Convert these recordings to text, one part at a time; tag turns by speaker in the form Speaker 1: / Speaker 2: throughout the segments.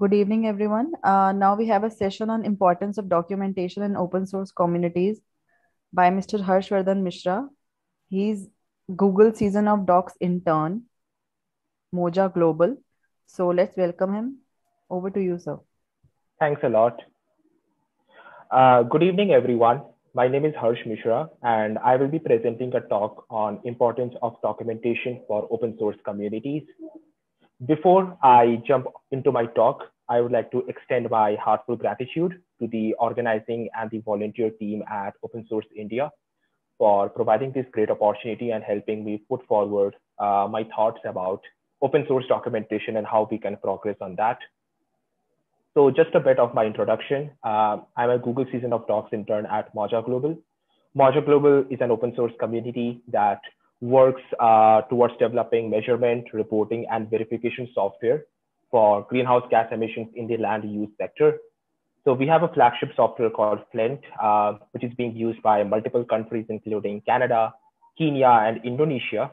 Speaker 1: Good evening, everyone. Now we have a session on importance of documentation in open source communities by Mr. Harshvardhan Mishra. He's Google Season of Docs intern, Moja Global. So let's welcome him. Over to you, sir.
Speaker 2: Thanks a lot. Good evening, everyone. My name is Harsh Mishra, and I will be presenting a talk on importance of documentation for open source communities. Before I jump into my talk, I would like to extend my heartfelt gratitude to the organizing and the volunteer team at Open Source India for providing this great opportunity and helping me put forward my thoughts about open source documentation and how we can progress on that. So just a bit of my introduction. I'm a Google Season of Docs intern at Moja Global. Moja Global is an open source community that works towards developing measurement, reporting, and verification software for greenhouse gas emissions in the land use sector. So we have a flagship software called Flint, which is being used by multiple countries, including Canada, Kenya, and Indonesia.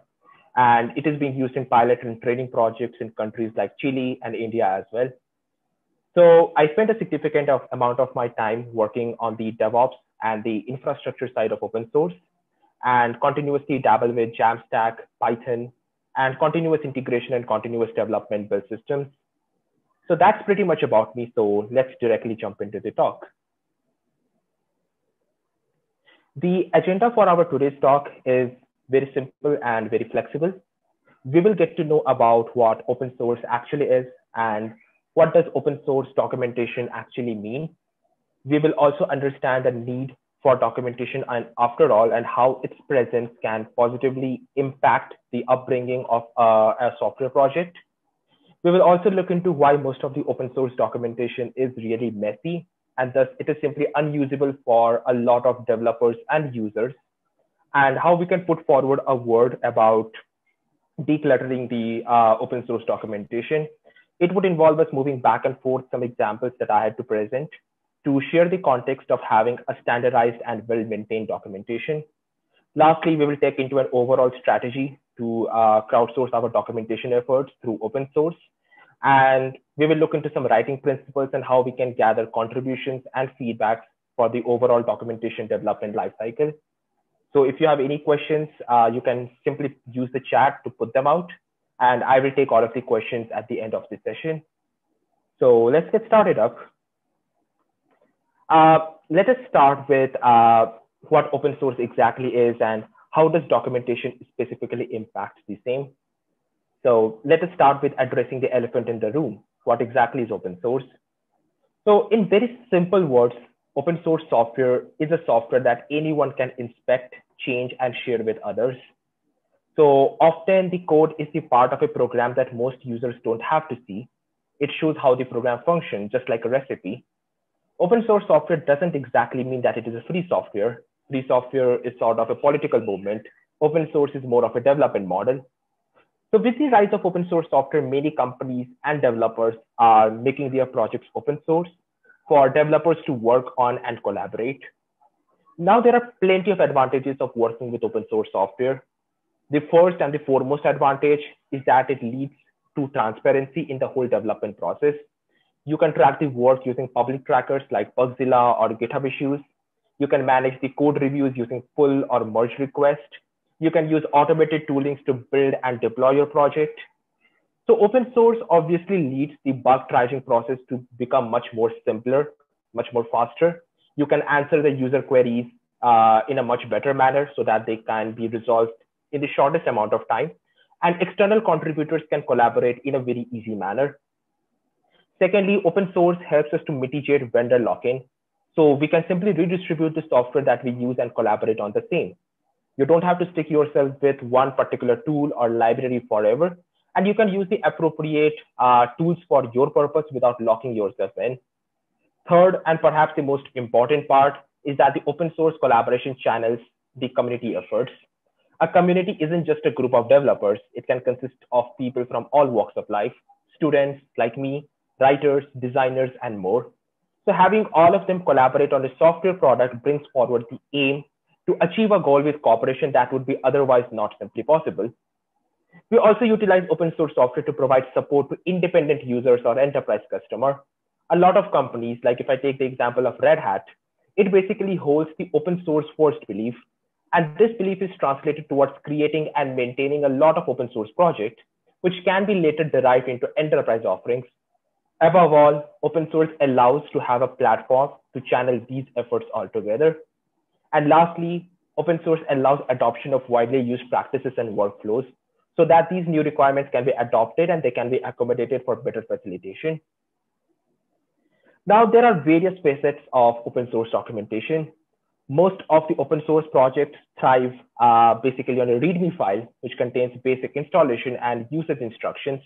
Speaker 2: And it is being used in pilot and training projects in countries like Chile and India as well. So I spent a significant amount of my time working on the DevOps and the infrastructure side of open source and continuously dabble with Jamstack, Python, and continuous integration and continuous development build systems. So that's pretty much about me. So let's directly jump into the talk. The agenda for our today's talk is very simple and very flexible. We will get to know about what open source actually is and what does open source documentation actually mean. We will also understand the need for documentation and after all, and how its presence can positively impact the upbringing of a software project. We will also look into why most of the open source documentation is really messy, and thus it is simply unusable for a lot of developers and users, and how we can put forward a word about decluttering the open source documentation. It would involve us moving back and forth some examples that I had to present to share the context of having a standardized and well-maintained documentation. Lastly, we will take into an overall strategy to crowdsource our documentation efforts through open source. And we will look into some writing principles and how we can gather contributions and feedbacks for the overall documentation development lifecycle. So if you have any questions, you can simply use the chat to put them out. And I will take all of the questions at the end of the session. So let's get started up. Let us start with what open source exactly is and how does documentation specifically impact the same. So let us start with addressing the elephant in the room. What exactly is open source? So in very simple words, open source software is a software that anyone can inspect, change, and share with others. So often the code is the part of a program that most users don't have to see. It shows how the program functions, just like a recipe. Open source software doesn't exactly mean that it is a free software. Free software is sort of a political movement. Open source is more of a development model. So with the rise of open source software, many companies and developers are making their projects open source for developers to work on and collaborate. Now there are plenty of advantages of working with open source software. The first and the foremost advantage is that it leads to transparency in the whole development process. You can track the work using public trackers like Bugzilla or GitHub issues. You can manage the code reviews using pull or merge request. You can use automated toolings to build and deploy your project. So open source obviously leads the bug triaging process to become much more simpler, much more faster. You can answer the user queries in a much better manner so that they can be resolved in the shortest amount of time, and external contributors can collaborate in a very easy manner. Secondly, open source helps us to mitigate vendor lock-in. So we can simply redistribute the software that we use and collaborate on the same. You don't have to stick yourself with one particular tool or library forever, and you can use the appropriate tools for your purpose without locking yourself in. Third, and perhaps the most important part, is that the open source collaboration channels the community efforts. A community isn't just a group of developers. It can consist of people from all walks of life, students like me, writers, designers, and more. So having all of them collaborate on a software product brings forward the aim to achieve a goal with cooperation that would be otherwise not simply possible. We also utilize open source software to provide support to independent users or enterprise customer. A lot of companies, like if I take the example of Red Hat, it basically holds the open source first belief. And this belief is translated towards creating and maintaining a lot of open source projects, which can be later derived into enterprise offerings. Above all, open source allows to have a platform to channel these efforts all together. And lastly, open source allows adoption of widely used practices and workflows so that these new requirements can be adopted and they can be accommodated for better facilitation. Now, there are various facets of open source documentation. Most of the open source projects thrive basically on a README file, which contains basic installation and usage instructions.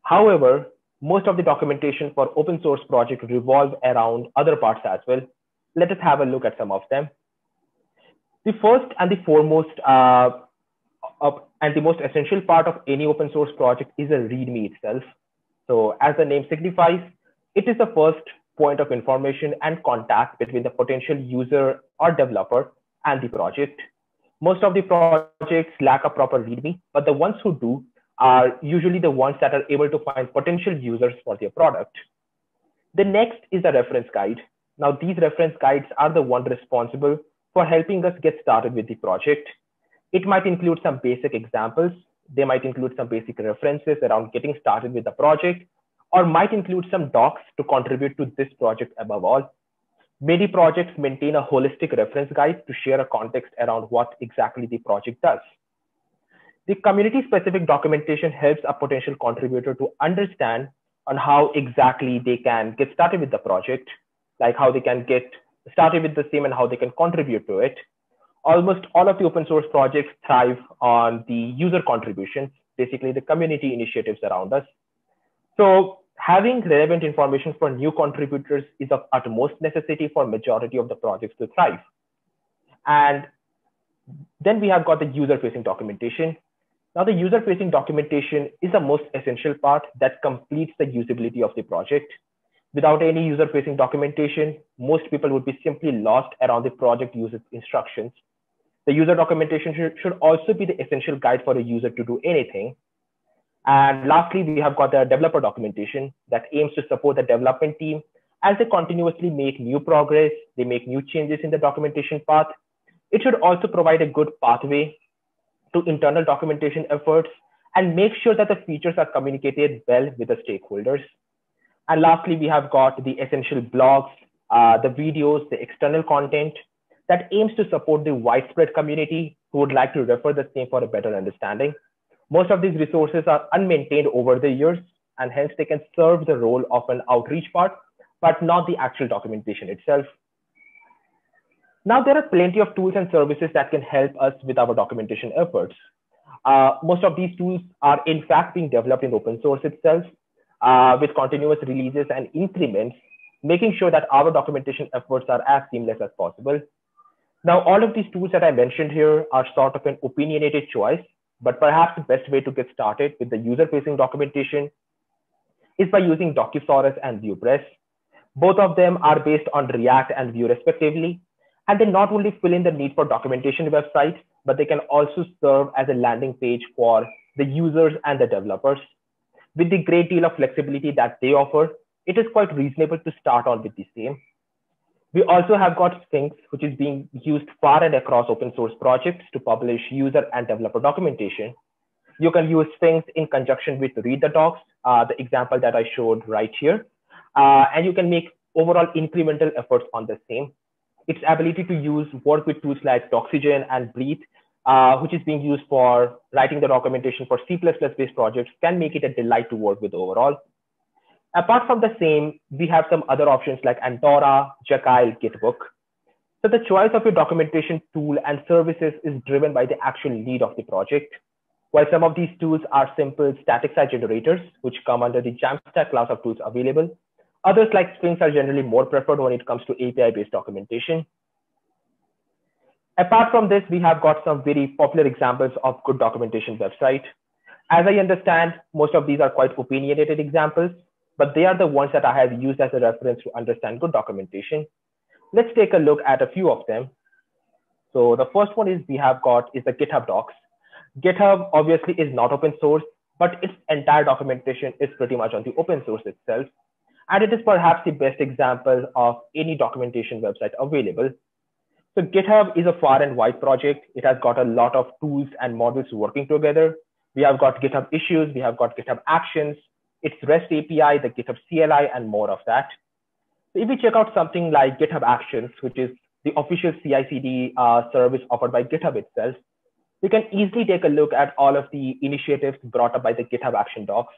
Speaker 2: However, most of the documentation for open source projects revolve around other parts as well. Let us have a look at some of them. The first and the foremost and the most essential part of any open source project is a README itself. So as the name signifies, it is the first point of information and contact between the potential user or developer and the project. Most of the projects lack a proper README, but the ones who do are usually the ones that are able to find potential users for their product. The next is a reference guide. Now, these reference guides are the one responsible for helping us get started with the project. It might include some basic examples. They might include some basic references around getting started with the project, or might include some docs to contribute to this project above all. Many projects maintain a holistic reference guide to share a context around what exactly the project does. The community-specific documentation helps a potential contributor to understand on how exactly they can get started with the project, like how they can get started with the same and how they can contribute to it. Almost all of the open source projects thrive on the user contributions, basically the community initiatives around us. So having relevant information for new contributors is of utmost necessity for majority of the projects to thrive. And then we have got the user-facing documentation. Now, the user-facing documentation is the most essential part that completes the usability of the project. Without any user-facing documentation, most people would be simply lost around the project user instructions. The user documentation should also be the essential guide for a user to do anything. And lastly, we have got the developer documentation that aims to support the development team as they continuously make new progress, they make new changes in the documentation path. It should also provide a good pathway to internal documentation efforts and make sure that the features are communicated well with the stakeholders. And lastly, we have got the essential blogs, the videos, the external content that aims to support the widespread community who would like to refer the same for a better understanding. Most of these resources are unmaintained over the years, and hence they can serve the role of an outreach part, but not the actual documentation itself. Now, there are plenty of tools and services that can help us with our documentation efforts. Most of these tools are in fact being developed in open source itself with continuous releases and increments, making sure that our documentation efforts are as seamless as possible. Now, all of these tools that I mentioned here are sort of an opinionated choice, but perhaps the best way to get started with the user-facing documentation is by using Docusaurus and VuePress. Both of them are based on React and Vue respectively, and they not only fill in the need for documentation websites, but they can also serve as a landing page for the users and the developers. With the great deal of flexibility that they offer, it is quite reasonable to start on with the same. We also have got Sphinx, which is being used far and across open source projects to publish user and developer documentation. You can use Sphinx in conjunction with Read the Docs, the example that I showed right here, and you can make overall incremental efforts on the same. Its ability to work with tools like Doxygen and Breathe, which is being used for writing the documentation for C++ based projects, can make it a delight to work with overall. Apart from the same, we have some other options like Antora, Jekyll, Gitbook. So the choice of your documentation tool and services is driven by the actual need of the project. While some of these tools are simple static site generators, which come under the Jamstack class of tools available, others like Sphinx are generally more preferred when it comes to API-based documentation. Apart from this, we have got some very popular examples of good documentation website. As I understand, most of these are quite opinionated examples, but they are the ones that I have used as a reference to understand good documentation. Let's take a look at a few of them. So the first one is the GitHub Docs. GitHub obviously is not open source, but its entire documentation is pretty much on the open source itself. And it is perhaps the best example of any documentation website available. So GitHub is a far and wide project. It has got a lot of tools and modules working together. We have got GitHub issues, we have got GitHub actions, its REST API, the GitHub CLI, and more of that. So if we check out something like GitHub Actions, which is the official CI/CD service offered by GitHub itself, we can easily take a look at all of the initiatives brought up by the GitHub Action docs.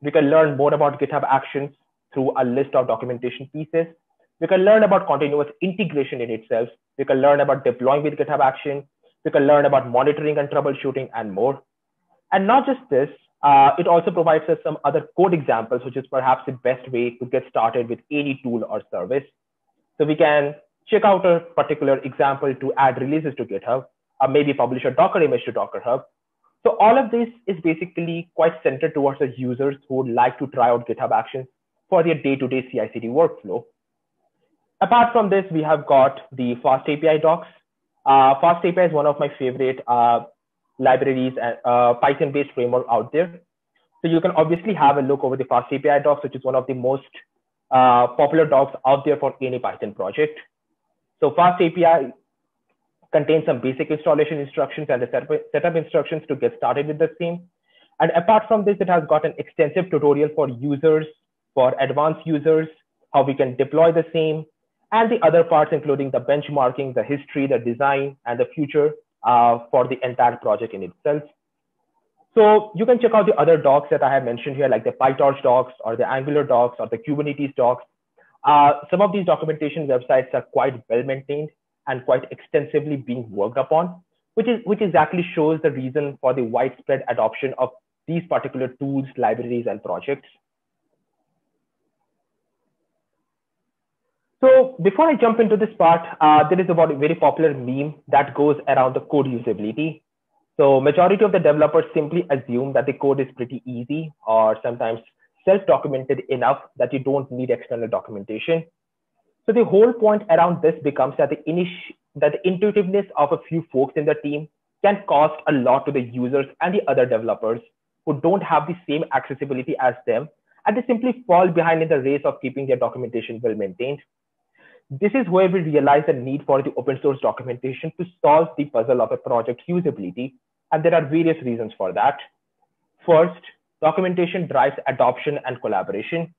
Speaker 2: We can learn more about GitHub Actions through a list of documentation pieces. We can learn about continuous integration in itself. We can learn about deploying with GitHub Action. We can learn about monitoring and troubleshooting and more. And not just this, it also provides us some other code examples, which is perhaps the best way to get started with any tool or service. So we can check out a particular example to add releases to GitHub, or maybe publish a Docker image to Docker Hub. So all of this is basically quite centered towards the users who would like to try out GitHub Actions for their day-to-day CI/CD workflow. Apart from this, we have got the FastAPI docs. FastAPI is one of my favorite libraries and Python-based framework out there. So you can obviously have a look over the FastAPI docs, which is one of the most popular docs out there for any Python project. So FastAPI contains some basic installation instructions and the setup instructions to get started with the same. And apart from this, it has got an extensive tutorial for users, for advanced users, how we can deploy the same, and the other parts, including the benchmarking, the history, the design, and the future for the entire project in itself. So you can check out the other docs that I have mentioned here, like the PyTorch docs or the Angular docs or the Kubernetes docs. Some of these documentation websites are quite well maintained and quite extensively being worked upon, which exactly shows the reason for the widespread adoption of these particular tools, libraries, and projects. So before I jump into this part, there is a very popular meme that goes around the code usability. So majority of the developers simply assume that the code is pretty easy or sometimes self-documented enough that you don't need external documentation. So the whole point around this becomes that the intuitiveness of a few folks in the team can cost a lot to the users and the other developers who don't have the same accessibility as them, and they simply fall behind in the race of keeping their documentation well maintained. This is where we realize the need for the open source documentation to solve the puzzle of a project's usability, and there are various reasons for that. First, documentation drives adoption and collaboration.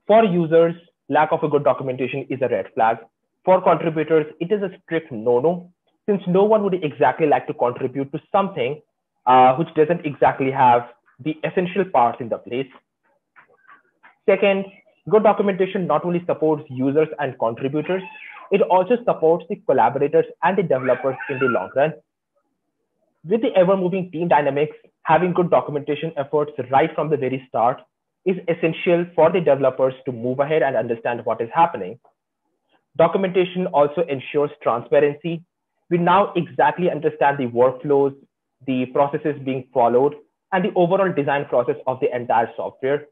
Speaker 2: For users, lack of a good documentation is a red flag. For contributors, it is a strict no-no, since no one would exactly like to contribute to something which doesn't exactly have the essential parts in the place. Second, good documentation not only supports users and contributors, it also supports the collaborators and the developers in the long run. With the ever-moving team dynamics, having good documentation efforts right from the very start is essential for the developers to move ahead and understand what is happening. Documentation also ensures transparency. We now exactly understand the workflows, the processes being followed, and the overall design process of the entire software.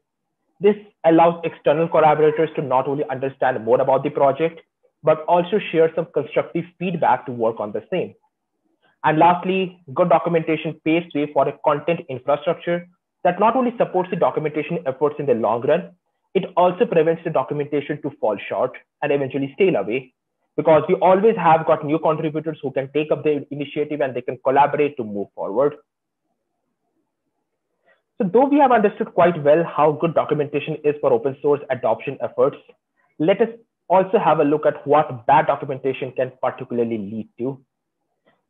Speaker 2: This allows external collaborators to not only understand more about the project, but also share some constructive feedback to work on the same. And lastly, good documentation paves way for a content infrastructure that not only supports the documentation efforts in the long run, it also prevents the documentation to fall short and eventually stale away, because we always have got new contributors who can take up the initiative and they can collaborate to move forward. So though we have understood quite well how good documentation is for open source adoption efforts, let us also have a look at what bad documentation can particularly lead to.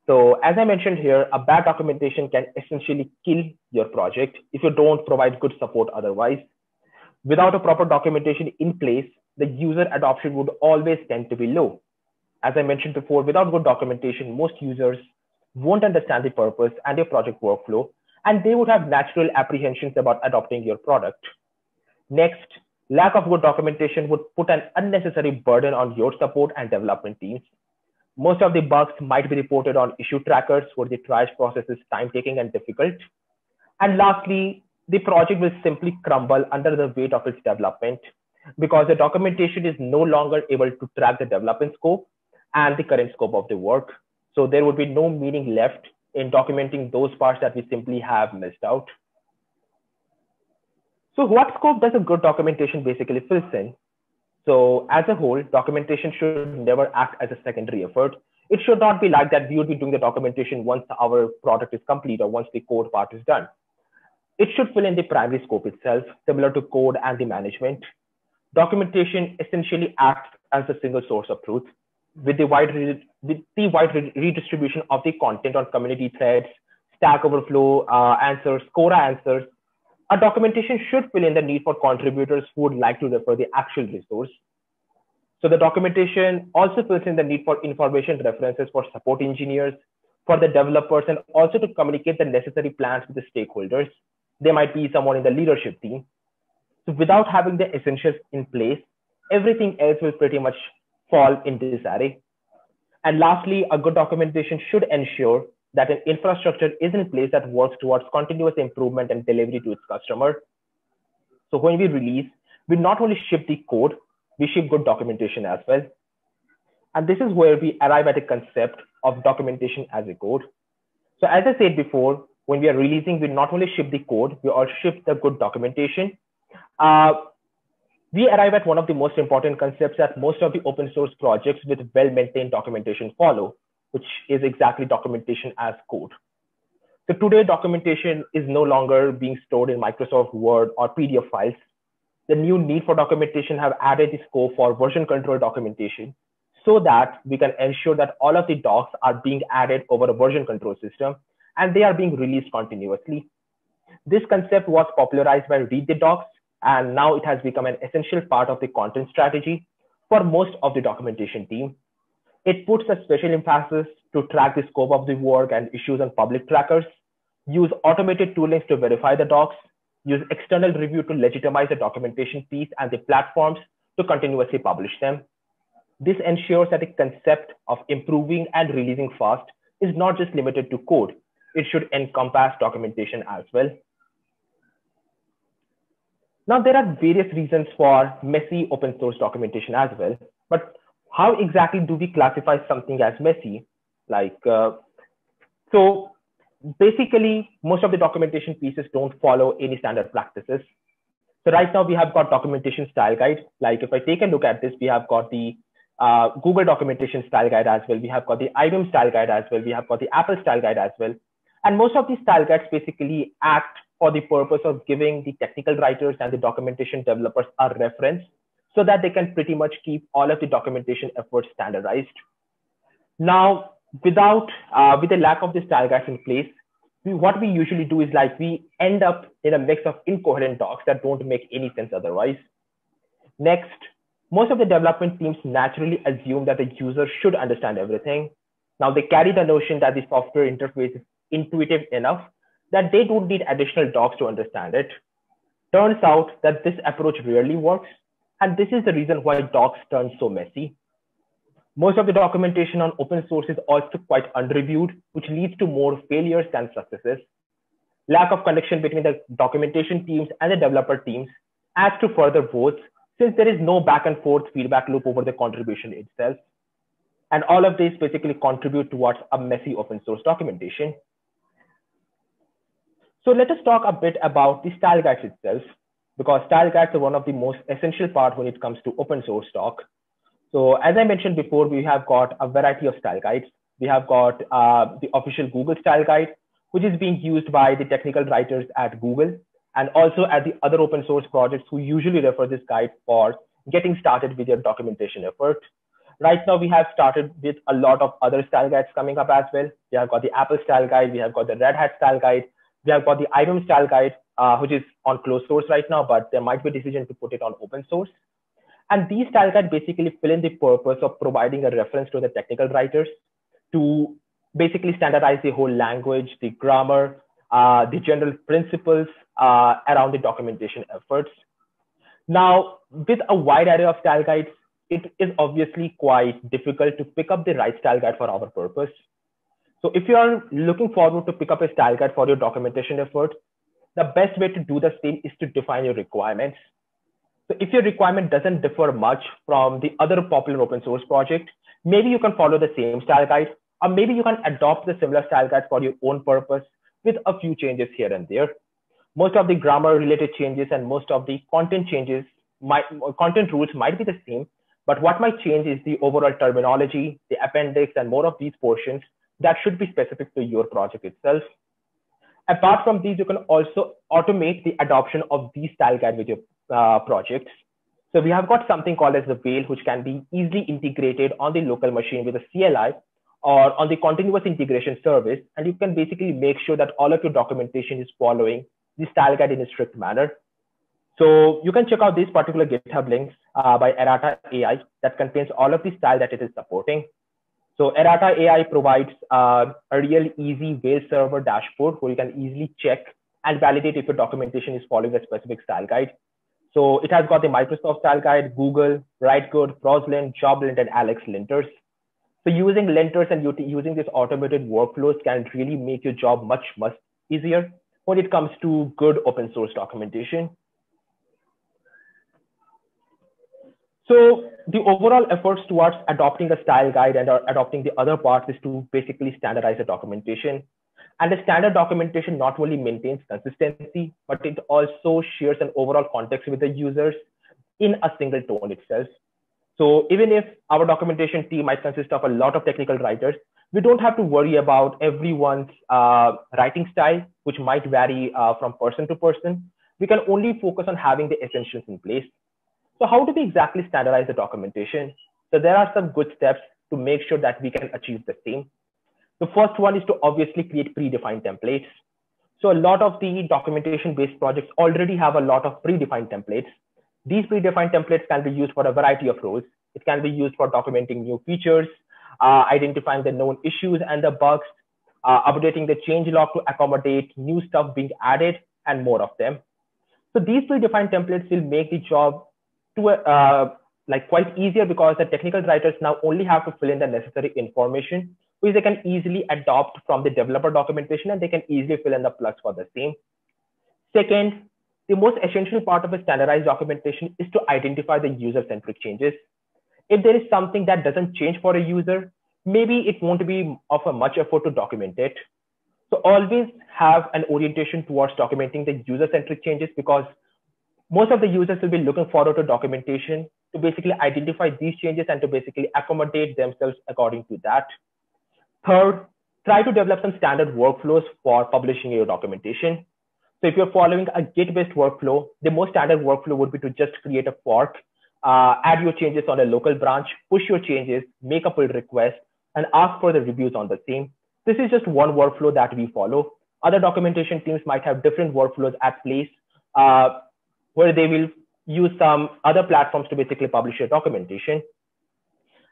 Speaker 2: So as I mentioned here, a bad documentation can essentially kill your project if you don't provide good support otherwise. Without a proper documentation in place, the user adoption would always tend to be low. As I mentioned before, without good documentation, most users won't understand the purpose and your project workflow, and they would have natural apprehensions about adopting your product. Next, lack of good documentation would put an unnecessary burden on your support and development teams. Most of the bugs might be reported on issue trackers, where the triage process is time-taking and difficult. And lastly, the project will simply crumble under the weight of its development, because the documentation is no longer able to track the development scope and the current scope of the work. So there would be no meaning left in documenting those parts that we simply have missed out. So what scope does a good documentation basically fills in? So as a whole, documentation should never act as a secondary effort. It should not be like that we would be doing the documentation once our product is complete or once the code part is done. It should fill in the primary scope itself, similar to code and the management. Documentation essentially acts as a single source of truth with the wide redistribution of the content on community threads, Stack Overflow answers, Quora answers. A documentation should fill in the need for contributors who would like to refer the actual resource. So the documentation also fills in the need for information references for support engineers, for the developers, and also to communicate the necessary plans with the stakeholders. There might be someone in the leadership team. So without having the essentials in place, everything else will pretty much fall in this array. And lastly, a good documentation should ensure that an infrastructure is in place that works towards continuous improvement and delivery to its customer. So when we release, we not only ship the code, we ship good documentation as well. And this is where we arrive at a concept of documentation as a code. So as I said before, when we are releasing, we not only ship the code, we also ship the good documentation. We arrive at one of the most important concepts that most of the open source projects with well-maintained documentation follow, which is exactly documentation as code. So today, documentation is no longer being stored in Microsoft Word or PDF files. The new need for documentation have added the scope for version control documentation so that we can ensure that all of the docs are being added over a version control system and they are being released continuously. This concept was popularized by Read the Docs, and now it has become an essential part of the content strategy for most of the documentation team. It puts a special emphasis to track the scope of the work and issues on public trackers, use automated toolings to verify the docs, use external review to legitimize the documentation piece and the platforms to continuously publish them. This ensures that the concept of improving and releasing fast is not just limited to code. It should encompass documentation as well. Now, there are various reasons for messy open source documentation as well, but how exactly do we classify something as messy? So basically, most of the documentation pieces don't follow any standard practices. So right now we have got documentation style guide. Like if I take a look at this, we have got the Google documentation style guide as well. We have got the IBM style guide as well. We have got the Apple style guide as well. And most of these style guides basically act for the purpose of giving the technical writers and the documentation developers a reference so that they can pretty much keep all of the documentation efforts standardized. Now, with the lack of the style guides in place, what we usually do is like we end up in a mix of incoherent docs that don't make any sense otherwise. Next, most of the development teams naturally assume that the user should understand everything. Now they carry the notion that the software interface is intuitive enough that they don't need additional docs to understand it. Turns out that this approach rarely works, and this is the reason why docs turn so messy. Most of the documentation on open source is also quite unreviewed, which leads to more failures than successes. Lack of connection between the documentation teams and the developer teams adds to further woes, since there is no back and forth feedback loop over the contribution itself. And all of these basically contribute towards a messy open source documentation. So let us talk a bit about the style guides itself, because style guides are one of the most essential part when it comes to open source doc. So as I mentioned before, we have got a variety of style guides. We have got the official Google style guide, which is being used by the technical writers at Google and also at the other open source projects who usually refer this guide for getting started with their documentation effort. Right now, we have started with a lot of other style guides coming up as well. We have got the Apple style guide. We have got the Red Hat style guide. We have got the IBM style guide, which is on closed source right now, but there might be a decision to put it on open source. And these style guides basically fill in the purpose of providing a reference to the technical writers to basically standardize the whole language, the grammar, the general principles around the documentation efforts. Now, with a wide array of style guides, it is obviously quite difficult to pick up the right style guide for our purpose. So if you are looking forward to pick up a style guide for your documentation effort, the best way to do the same is to define your requirements. So if your requirement doesn't differ much from the other popular open source project, maybe you can follow the same style guide, Or maybe you can adopt the similar style guide for your own purpose with a few changes here and there. Most of the grammar related changes and most of the content changes content rules might be the same, but what might change is the overall terminology, the appendix, and more of these portions that should be specific to your project itself. Apart from these, you can also automate the adoption of these style guide with your projects. So we have got something called as the Whale, which can be easily integrated on the local machine with a CLI or on the continuous integration service. And you can basically make sure that all of your documentation is following the style guide in a strict manner. So you can check out these particular GitHub links by Errata AI that contains all of the style that it is supporting. So Errata AI provides a real easy Whale server dashboard where you can easily check and validate if your documentation is following a specific style guide. So it has got the Microsoft style guide, Google, WriteGood, Proslint, JobLint, and Alex linters. So using linters and using these automated workflows can really make your job much easier when it comes to good open source documentation. So the overall efforts towards adopting a style guide and adopting the other parts is to basically standardize the documentation. And the standard documentation not only maintains consistency, but it also shares an overall context with the users in a single tone itself. So even if our documentation team might consist of a lot of technical writers, we don't have to worry about everyone's writing style, which might vary from person to person. We can only focus on having the essentials in place. So how do we exactly standardize the documentation? So there are some good steps to make sure that we can achieve the same. The first one is to obviously create predefined templates. So a lot of the documentation-based projects already have a lot of predefined templates. These predefined templates can be used for a variety of roles. It can be used for documenting new features, identifying the known issues and the bugs, updating the changelog to accommodate new stuff being added, and more of them. So these predefined templates will make the job quite easier because the technical writers now only have to fill in the necessary information, which they can easily adopt from the developer documentation, and they can easily fill in the plugs for the same. Second, the most essential part of a standardized documentation is to identify the user-centric changes. If there is something that doesn't change for a user, maybe it won't be of a much effort to document it. So always have an orientation towards documenting the user-centric changes, because most of the users will be looking forward to documentation to basically identify these changes and to basically accommodate themselves according to that. Third, try to develop some standard workflows for publishing your documentation. So if you're following a Git-based workflow, the most standard workflow would be to just create a fork, add your changes on a local branch, push your changes, make a pull request, and ask for the reviews on the same. This is just one workflow that we follow. Other documentation teams might have different workflows at place, where they will use some other platforms to basically publish your documentation.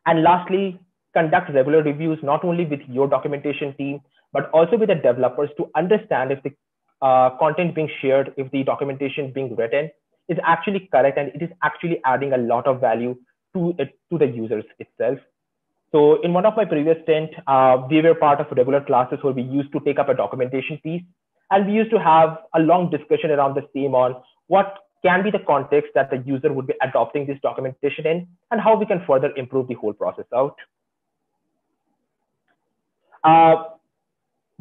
Speaker 2: And lastly, conduct regular reviews, not only with your documentation team, but also with the developers to understand if the content being shared, if the documentation being written is actually correct and it is actually adding a lot of value to the users itself. So in one of my previous stint, we were part of regular classes where we used to take up a documentation piece, and we used to have a long discussion around the same on what can be the context that the user would be adopting this documentation in, and how we can further improve the whole process out.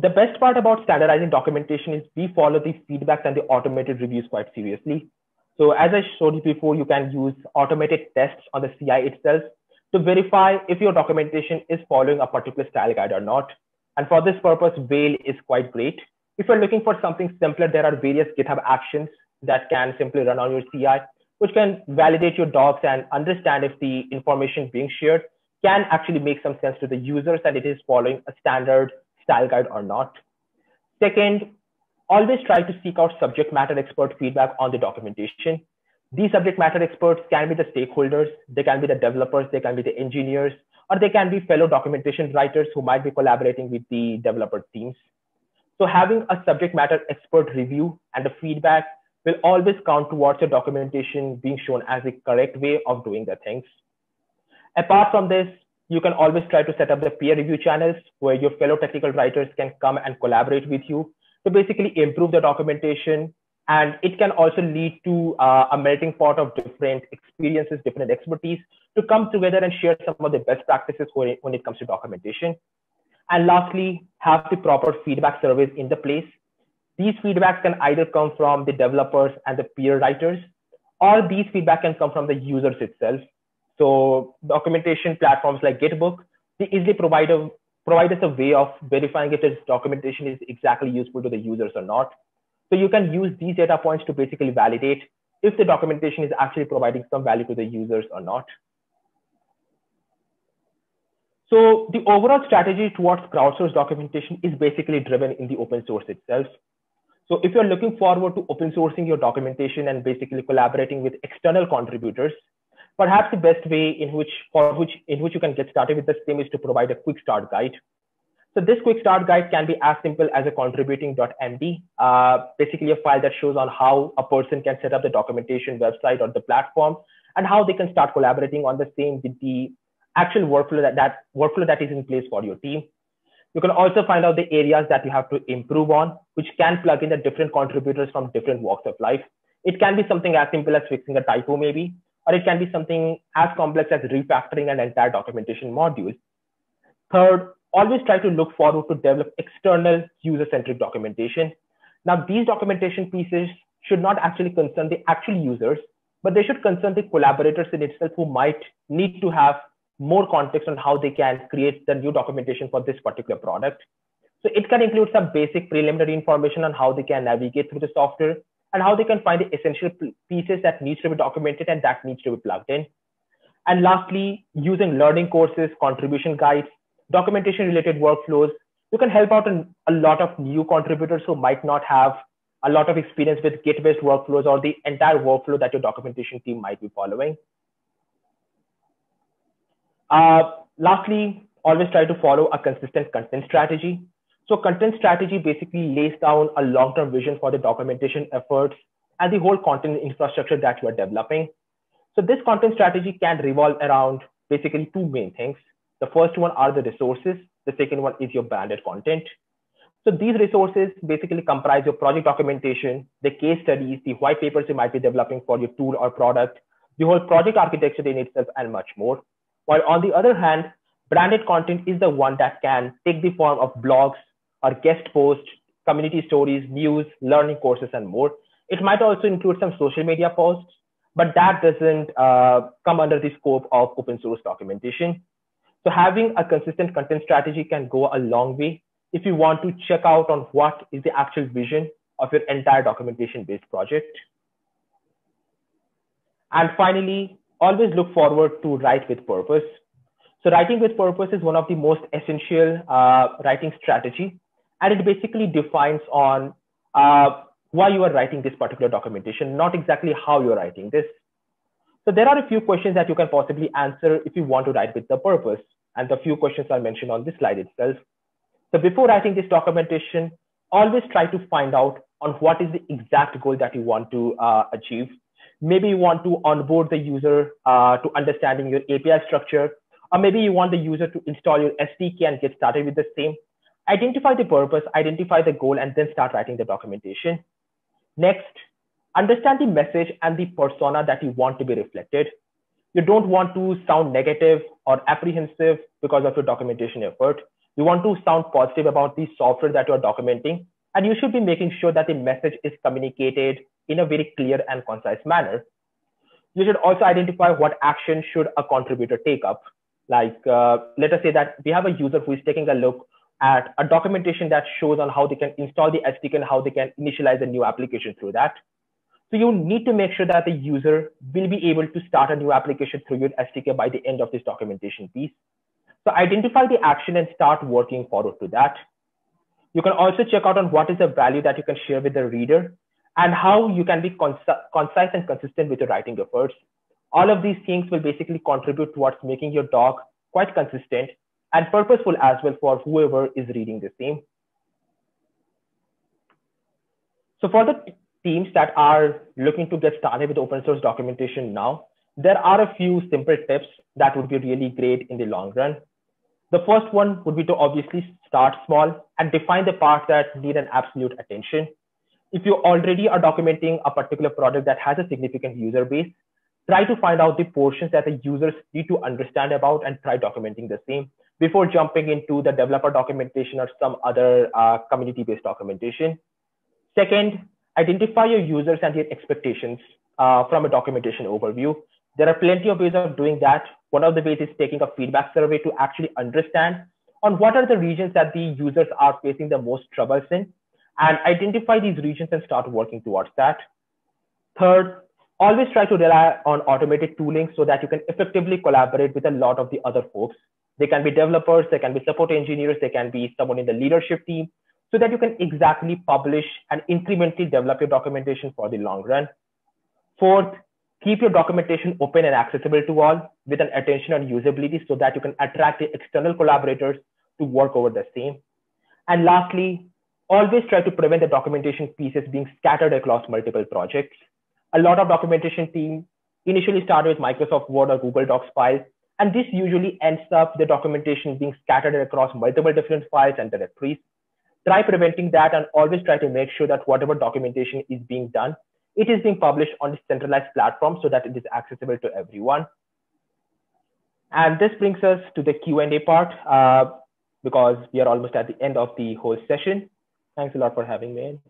Speaker 2: The best part about standardizing documentation is we follow the feedbacks and the automated reviews quite seriously. So as I showed you before, you can use automated tests on the CI itself to verify if your documentation is following a particular style guide or not. And for this purpose, Whale is quite great. If you're looking for something simpler, there are various GitHub actions that can simply run on your CI, which can validate your docs and understand if the information being shared can actually make some sense to the users and it is following a standard style guide or not. Second, always try to seek out subject matter expert feedback on the documentation. These subject matter experts can be the stakeholders, they can be the developers, they can be the engineers, or they can be fellow documentation writers who might be collaborating with the developer teams. So having a subject matter expert review and the feedback will always count towards your documentation being shown as the correct way of doing the things. Apart from this, you can always try to set up the peer review channels where your fellow technical writers can come and collaborate with you to basically improve the documentation. And it can also lead to a melting pot of different experiences, different expertise to come together and share some of the best practices when it comes to documentation. And lastly, have the proper feedback surveys in the place. These feedbacks can either come from the developers and the peer writers, or these feedback can come from the users itself. So documentation platforms like Gitbook, they easily provide us a way of verifying if this documentation is exactly useful to the users or not. So you can use these data points to basically validate if the documentation is actually providing some value to the users or not. So the overall strategy towards crowdsourced documentation is basically driven in the open source itself. So if you're looking forward to open sourcing your documentation and basically collaborating with external contributors, perhaps the best way in which you can get started with the same is to provide a quick start guide. So this quick start guide can be as simple as a contributing.md, basically a file that shows on how a person can set up the documentation website or the platform and how they can start collaborating on the same with the actual workflow that is in place for your team. You can also find out the areas that you have to improve on, which can plug in the different contributors from different walks of life. It can be something as simple as fixing a typo maybe, or it can be something as complex as refactoring an entire documentation module. Third, always try to look forward to develop external user-centric documentation. Now, these documentation pieces should not actually concern the actual users, but they should concern the collaborators in itself who might need to have more context on how they can create the new documentation for this particular product. So it can include some basic preliminary information on how they can navigate through the software and how they can find the essential pieces that needs to be documented and that needs to be plugged in. And lastly, using learning courses, contribution guides, documentation related workflows, you can help out a lot of new contributors who might not have a lot of experience with Git-based workflows or the entire workflow that your documentation team might be following. Lastly, always try to follow a consistent content strategy. So content strategy basically lays down a long-term vision for the documentation efforts and the whole content infrastructure that you are developing. So this content strategy can revolve around basically two main things. The first one are the resources. The second one is your branded content. So these resources basically comprise your project documentation, the case studies, the white papers you might be developing for your tool or product, the whole project architecture in itself, and much more. While on the other hand, branded content is the one that can take the form of blogs or guest posts, community stories, news, learning courses, and more. It might also include some social media posts, but that doesn't come under the scope of open source documentation. So having a consistent content strategy can go a long way if you want to check out on what is the actual vision of your entire documentation-based project. And finally, always look forward to write with purpose. So writing with purpose is one of the most essential writing strategy, and it basically defines on why you are writing this particular documentation, not exactly how you're writing this. So there are a few questions that you can possibly answer if you want to write with the purpose, and the few questions are mentioned on this slide itself. So before writing this documentation, always try to find out on what is the exact goal that you want to achieve. Maybe you want to onboard the user to understanding your API structure, or maybe you want the user to install your SDK and get started with the same. Identify the purpose, identify the goal, and then start writing the documentation. Next, understand the message and the persona that you want to be reflected. You don't want to sound negative or apprehensive because of your documentation effort. You want to sound positive about the software that you're documenting, and you should be making sure that the message is communicated in a very clear and concise manner. You should also identify what action should a contributor take up. Like, let us say that we have a user who is taking a look at a documentation that shows on how they can install the SDK and how they can initialize a new application through that. So you need to make sure that the user will be able to start a new application through your SDK by the end of this documentation piece. So identify the action and start working forward to that. You can also check out on what is the value that you can share with the reader and how you can be concise and consistent with your writing efforts. All of these things will basically contribute towards making your doc quite consistent and purposeful as well for whoever is reading the same. So for the teams that are looking to get started with open source documentation now, there are a few simple tips that would be really great in the long run. The first one would be to obviously start small and define the parts that need an absolute attention. If you already are documenting a particular product that has a significant user base, try to find out the portions that the users need to understand about and try documenting the same before jumping into the developer documentation or some other community-based documentation. Second, identify your users and their expectations from a documentation overview. There are plenty of ways of doing that. One of the ways is taking a feedback survey to actually understand on what are the regions that the users are facing the most troubles in, and identify these regions and start working towards that. Third, always try to rely on automated tooling so that you can effectively collaborate with a lot of the other folks. They can be developers, they can be support engineers, they can be someone in the leadership team, so that you can exactly publish and incrementally develop your documentation for the long run. Fourth, keep your documentation open and accessible to all with an attention on usability so that you can attract the external collaborators to work over the same. And lastly, always try to prevent the documentation pieces being scattered across multiple projects. A lot of documentation teams initially start with Microsoft Word or Google Docs files, and this usually ends up the documentation being scattered across multiple different files and directories. Try preventing that and always try to make sure that whatever documentation is being done, it is being published on a centralized platform so that it is accessible to everyone. And this brings us to the Q&A part because we are almost at the end of the whole session. Thanks a lot for having me in.